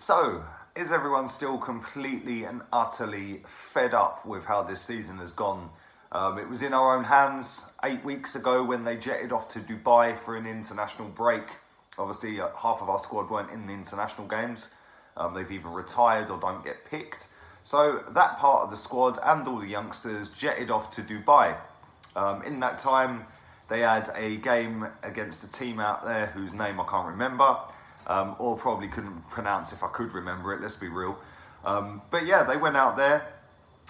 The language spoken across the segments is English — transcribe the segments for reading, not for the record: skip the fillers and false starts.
So, is everyone still completely and utterly fed up with how this season has gone? It was in our own hands 8 weeks ago when they jetted off to Dubai for an international break. Obviously, half of our squad weren't in the international games. They've either retired or don't get picked. So that part of the squad and all the youngsters jetted off to Dubai. In that time, they had a game against a team out there whose name I can't remember. Or probably couldn't pronounce if I could remember it, let's be real. But yeah, they went out there.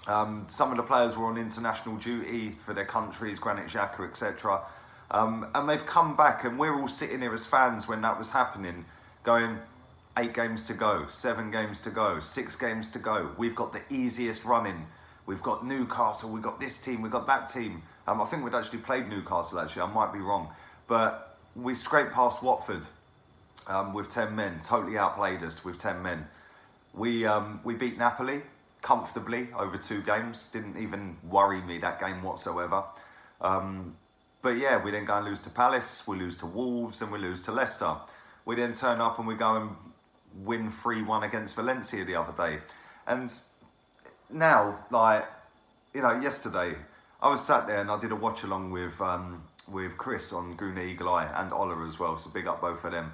Some of the players were on international duty for their countries, Granit Xhaka, etc. And they've come back, and we're all sitting here as fans when that was happening, going, 8 games to go, 7 games to go, 6 games to go. We've got the easiest running. We've got Newcastle, we've got this team, we've got that team. I think we'd actually played Newcastle, actually, I might be wrong. But we scraped past Watford. With 10 men, totally outplayed us with 10 men. We beat Napoli comfortably over 2 games. Didn't even worry me that game whatsoever. But yeah, we then go and lose to Palace, we lose to Wolves, and we lose to Leicester. We then turn up and we go and win 3-1 against Valencia the other day. And now, yesterday, I was sat there and I did a watch along with Chris on Guna Eagle Eye and Ola as well, so big up both of them.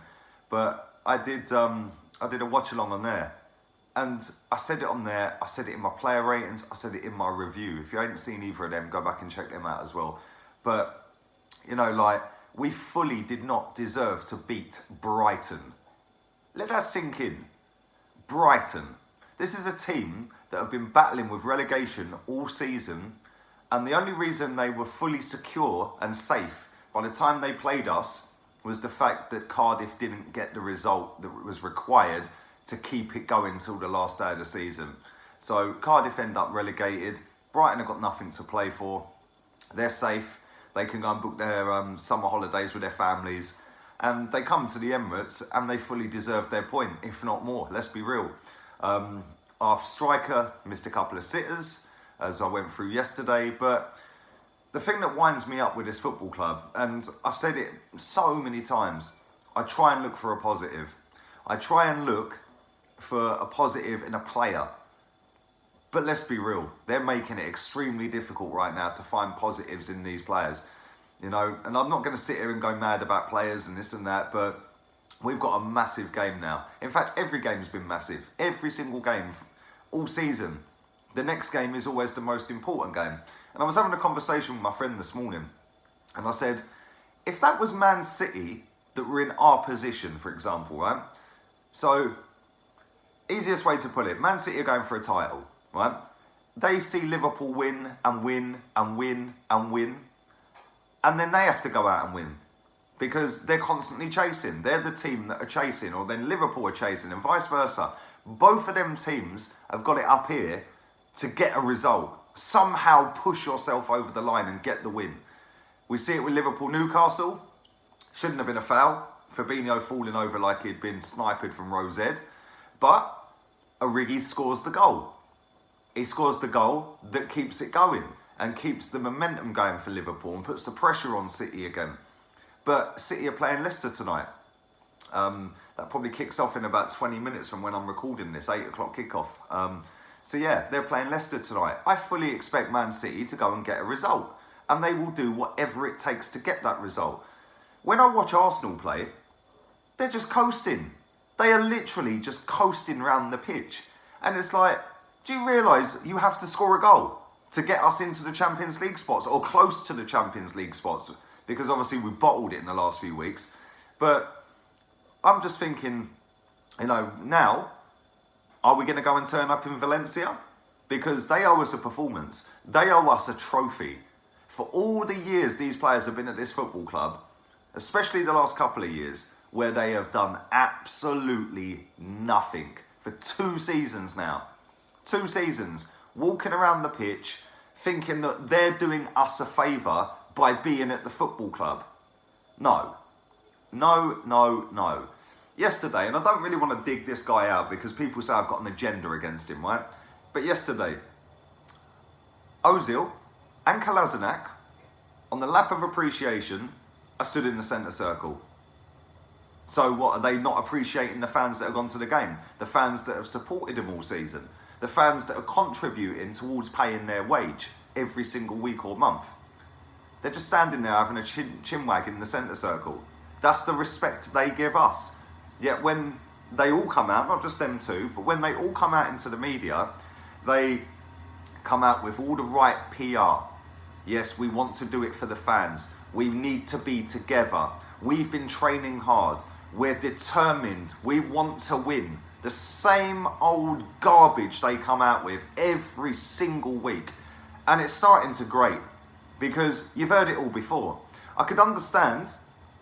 But I did a watch along on there, and I said it on there, I said it in my player ratings, I said it in my review. If you ain't seen either of them, go back and check them out as well. But, we fully did not deserve to beat Brighton. Let that sink in. Brighton. This is a team that have been battling with relegation all season, and the only reason they were fully secure and safe by the time they played us was the fact that Cardiff didn't get the result that was required to keep it going till the last day of the season. So Cardiff end up relegated. Brighton have got nothing to play for. They're safe. They can go and book their summer holidays with their families. And they come to the Emirates and they fully deserve their point, if not more. Let's be real. Our striker missed a couple of sitters, as I went through yesterday, but the thing that winds me up with this football club, and I've said it so many times, I try and look for a positive. I try and look for a positive in a player. But let's be real, they're making it extremely difficult right now to find positives in these players. And I'm not going to sit here and go mad about players and this and that, but we've got a massive game now. In fact, every game's been massive. Every single game, all season. The next game is always the most important game. And I was having a conversation with my friend this morning, and I said, if that was Man City that were in our position, for example, right? So, easiest way to put it, Man City are going for a title, right? They see Liverpool win and win and win and win, and then they have to go out and win because they're constantly chasing. They're the team that are chasing, or then Liverpool are chasing, and vice versa. Both of them teams have got it up here to get a result. Somehow push yourself over the line and get the win. We see it with Liverpool-Newcastle. Shouldn't have been a foul. Fabinho falling over like he'd been sniped from row Z. But Origi scores the goal. He scores the goal that keeps it going and keeps the momentum going for Liverpool and puts the pressure on City again. But City are playing Leicester tonight. That probably kicks off in about 20 minutes from when I'm recording this, 8 o'clock kickoff. So yeah, they're playing Leicester tonight. I fully expect Man City to go and get a result. And they will do whatever it takes to get that result. When I watch Arsenal play, they're just coasting. They are literally just coasting around the pitch. And it's like, do you realise you have to score a goal to get us into the Champions League spots or close to the Champions League spots? Because obviously we've bottled it in the last few weeks. But I'm just thinking, now, are we going to go and turn up in Valencia? Because they owe us a performance. They owe us a trophy. For all the years these players have been at this football club, especially the last couple of years, where they have done absolutely nothing. For 2 seasons now. 2 seasons. Walking around the pitch, thinking that they're doing us a favour by being at the football club. No. No, no, no. Yesterday, and I don't really want to dig this guy out because people say I've got an agenda against him, right? But yesterday, Ozil and Kolasinac, on the lap of appreciation, I stood in the centre circle. So what, are they not appreciating the fans that have gone to the game? The fans that have supported them all season? The fans that are contributing towards paying their wage every single week or month? They're just standing there having a chin wag in the centre circle. That's the respect they give us. Yet when they all come out, not just them two, but when they all come out into the media, they come out with all the right PR. Yes, we want to do it for the fans. We need to be together. We've been training hard. We're determined. We want to win. The same old garbage they come out with every single week. And it's starting to grate because you've heard it all before. I could understand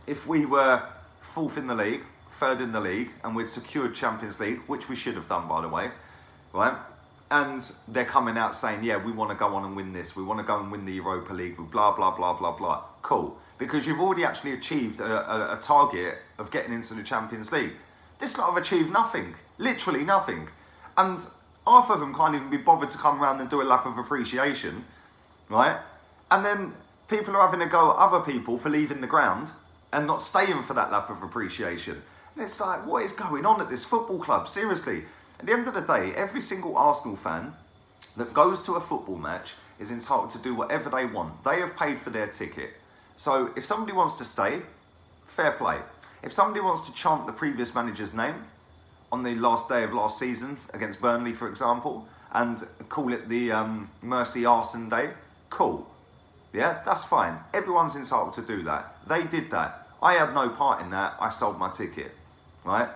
if we were fourth in the league, third in the league, and we'd secured Champions League, which we should have done, by the way, right? And they're coming out saying, yeah, we want to go on and win this. We want to go and win the Europa League, blah, blah, blah, blah, blah. Cool. Because you've already actually achieved a target of getting into the Champions League. This lot have achieved nothing. Literally nothing. And half of them can't even be bothered to come around and do a lap of appreciation, right? And then people are having a go at other people for leaving the ground and not staying for that lap of appreciation. And it's like, what is going on at this football club? Seriously. At the end of the day, every single Arsenal fan that goes to a football match is entitled to do whatever they want. They have paid for their ticket. So if somebody wants to stay, fair play. If somebody wants to chant the previous manager's name on the last day of last season against Burnley, for example, and call it the Mercy Arson Day, cool. Yeah, that's fine. Everyone's entitled to do that. They did that. I had no part in that. I sold my ticket, right?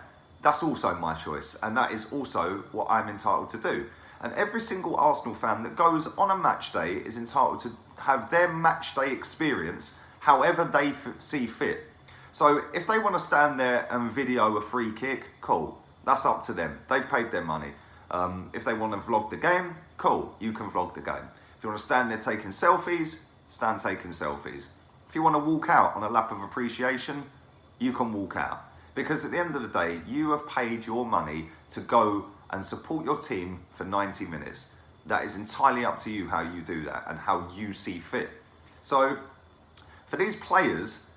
That's also my choice, and that is also what I'm entitled to do. And every single Arsenal fan that goes on a match day is entitled to have their match day experience however they see fit. So if they want to stand there and video a free kick, cool. That's up to them. They've paid their money. If they want to vlog the game, cool. You can vlog the game. If you want to stand there taking selfies, stand taking selfies. If you want to walk out on a lap of appreciation, you can walk out. Because at the end of the day, you have paid your money to go and support your team for 90 minutes. That is entirely up to you how you do that and how you see fit. So for these players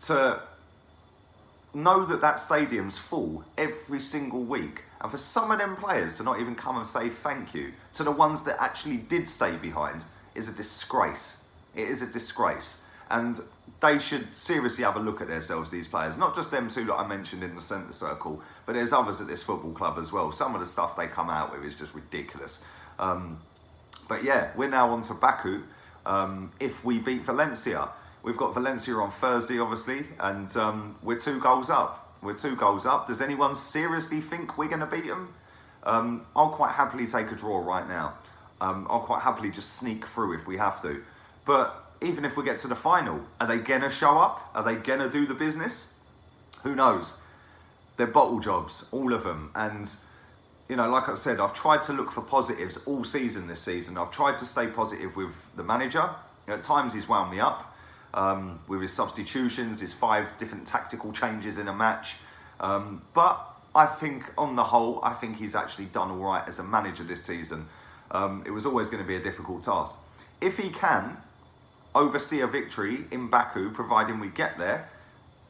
to know that that stadium's full every single week, and for some of them players to not even come and say thank you to the ones that actually did stay behind, is a disgrace. It is a disgrace. And they should seriously have a look at themselves, these players. Not just them two that I mentioned in the centre circle, but there's others at this football club as well. Some of the stuff they come out with is just ridiculous. But yeah, we're now on to Baku. If we beat Valencia, we've got Valencia on Thursday, obviously, and we're 2 goals up. We're 2 goals up. Does anyone seriously think we're going to beat them? I'll quite happily take a draw right now. I'll quite happily just sneak through if we have to. But even if we get to the final, are they going to show up? Are they going to do the business? Who knows? They're bottle jobs, all of them. And, you know, like I said, I've tried to look for positives all season this season. I've tried to stay positive with the manager. At times he's wound me up with his substitutions, his 5 different tactical changes in a match. But I think, on the whole, I think he's actually done all right as a manager this season. It was always going to be a difficult task. If he can oversee a victory in Baku, providing we get there,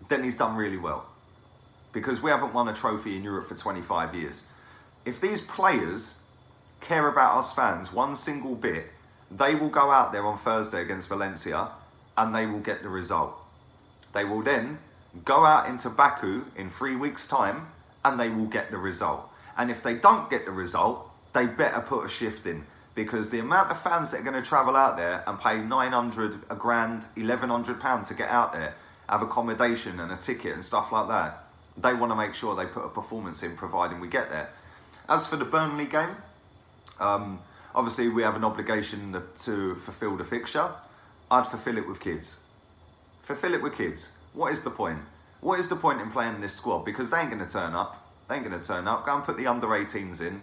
then he's done really well. Because we haven't won a trophy in Europe for 25 years. If these players care about us fans one single bit, they will go out there on Thursday against Valencia and they will get the result. They will then go out into Baku in 3 weeks' time and they will get the result. And if they don't get the result, they better put a shift in. Because the amount of fans that are going to travel out there and pay 900, a grand, £1,100 to get out there, have accommodation and a ticket and stuff like that, they want to make sure they put a performance in, providing we get there. As for the Burnley game, obviously we have an obligation to fulfil the fixture. I'd fulfil it with kids. Fulfil it with kids. What is the point? What is the point in playing this squad? Because they ain't going to turn up. They ain't going to turn up. Go and put the under-18s in.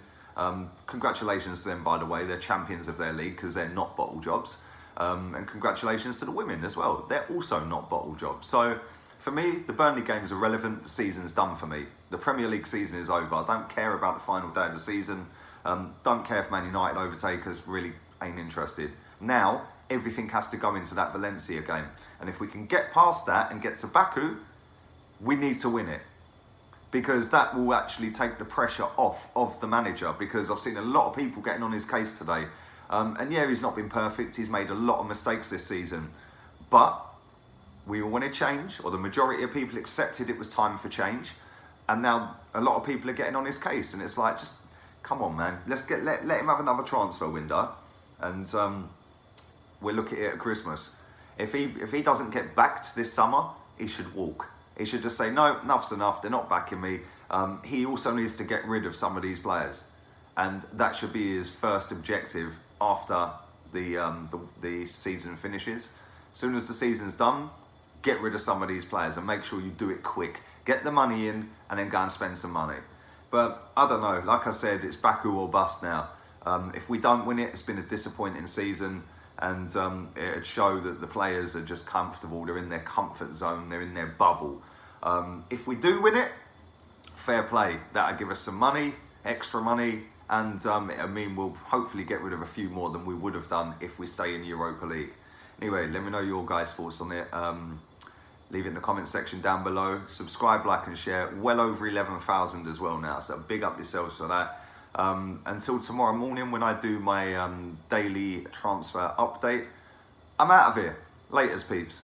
Congratulations to them, by the way. They're champions of their league because they're not bottle jobs. And congratulations to the women as well. They're also not bottle jobs. So for me, the Burnley game is irrelevant. The season's done for me. The Premier League season is over. I don't care about the final day of the season. Don't care if Man United overtake us. Really ain't interested. Now, everything has to go into that Valencia game. And if we can get past that and get to Baku, we need to win it. because that will actually take the pressure off of the manager, because I've seen a lot of people getting on his case today. And yeah, he's not been perfect. He's made a lot of mistakes this season. But we all wanted change, or the majority of people accepted it was time for change. And now a lot of people are getting on his case. And it's like, just come on, man. Let him have another transfer window. And we'll look at it at Christmas. If he doesn't get backed this summer, he should walk. He should just say, no, enough's enough. They're not backing me. He also needs to get rid of some of these players. And that should be his first objective after the season finishes. As soon as the season's done, get rid of some of these players and make sure you do it quick. Get the money in and then go and spend some money. But I don't know, like I said, it's Baku or bust now. If we don't win it, it's been a disappointing season, and it'd show that the players are just comfortable. They're in their comfort zone, they're in their bubble. If we do win it, fair play. That'll give us some money, extra money, and it'll mean we'll hopefully get rid of a few more than we would have done if we stay in Europa League. Anyway, let me know your guys' thoughts on it. Leave it in the comment section down below. Subscribe, like and share. Well over 11,000 as well now, so big up yourselves for that. Until tomorrow morning when I do my daily transfer update, I'm out of here. Laters, peeps.